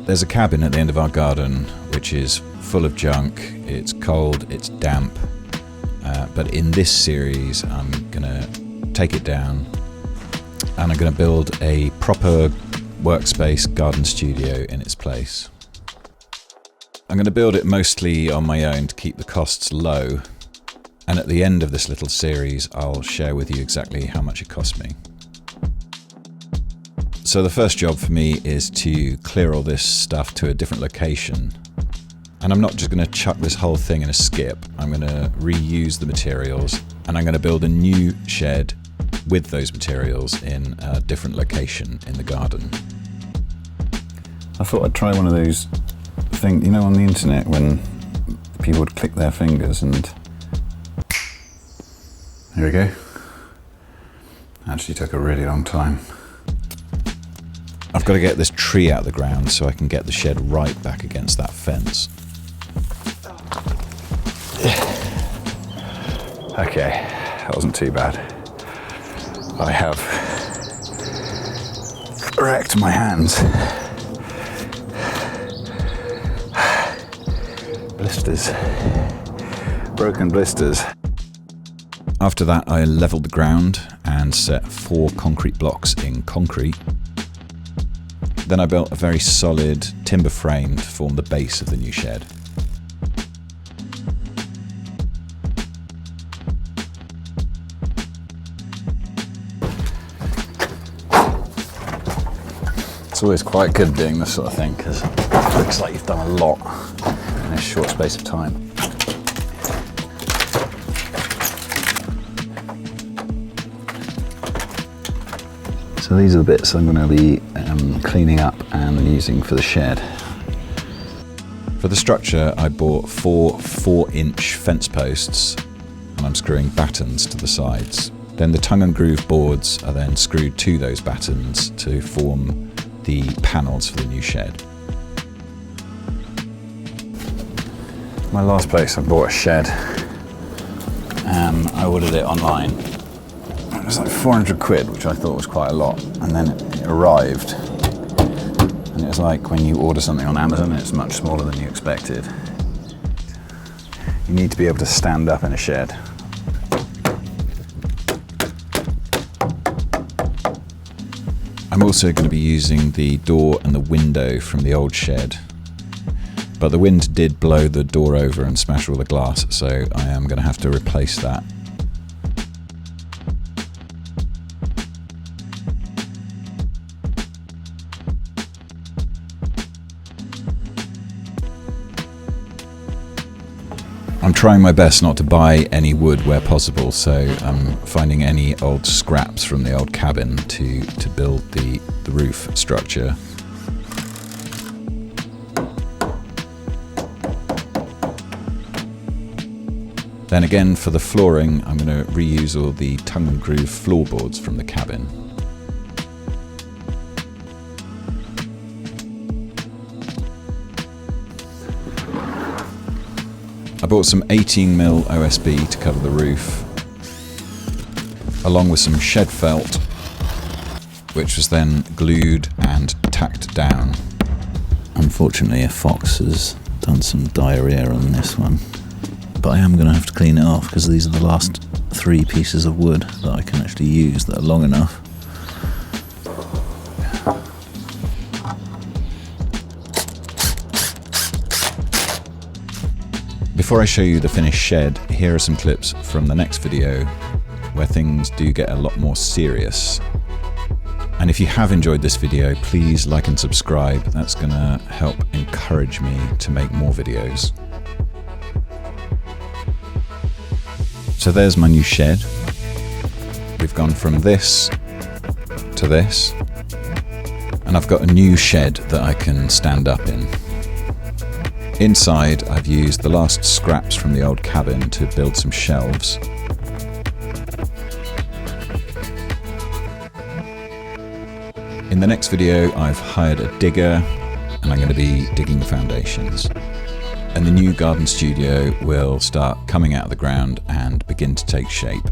There's a cabin at the end of our garden which is full of junk, it's cold, it's damp, but in this series I'm gonna take it down and I'm gonna build a proper workspace garden studio in its place. I'm gonna build it mostly on my own to keep the costs low, and at the end of this little series I'll share with you exactly how much it cost me. So the first job for me is to clear all this stuff to a different location. And I'm not just going to chuck this whole thing in a skip. I'm going to reuse the materials and I'm going to build a new shed with those materials in a different location in the garden. I thought I'd try one of those things, you know, on the internet when people would click their fingers and... Here we go. Actually took a really long time. I've got to get this tree out of the ground so I can get the shed right back against that fence. Okay, that wasn't too bad. I have wrecked my hands. Blisters. Broken blisters. After that, I leveled the ground and set 4 concrete blocks in concrete. Then I built a very solid timber frame to form the base of the new shed. It's always quite good doing this sort of thing because it looks like you've done a lot in a short space of time. So these are the bits I'm going to be cleaning up and using for the shed. For the structure, I bought 4 4-inch fence posts and I'm screwing battens to the sides. Then the tongue and groove boards are then screwed to those battens to form the panels for the new shed. My last place I bought a shed and I ordered it online. It was like 400 quid, which I thought was quite a lot, and then it arrived and it was like when you order something on Amazon it's much smaller than you expected. You need to be able to stand up in a shed. I'm also going to be using the door and the window from the old shed, but the wind did blow the door over and smash all the glass, so I am going to have to replace that. I'm trying my best not to buy any wood where possible, so I'm finding any old scraps from the old cabin to build the roof structure. Then again, for the flooring, I'm going to reuse all the tongue and groove floorboards from the cabin. I bought some 18mm OSB to cover the roof, along with some shed felt, which was then glued and tacked down. Unfortunately, a fox has done some diarrhea on this one, but I am going to have to clean it off because these are the last 3 pieces of wood that I can actually use that are long enough. Before I show you the finished shed, here are some clips from the next video where things do get a lot more serious. And if you have enjoyed this video, please like and subscribe. That's going to help encourage me to make more videos. So there's my new shed. We've gone from this to this, and I've got a new shed that I can stand up in. Inside, I've used the last scraps from the old cabin to build some shelves. In the next video, I've hired a digger and I'm going to be digging the foundations. And the new garden studio will start coming out of the ground and begin to take shape.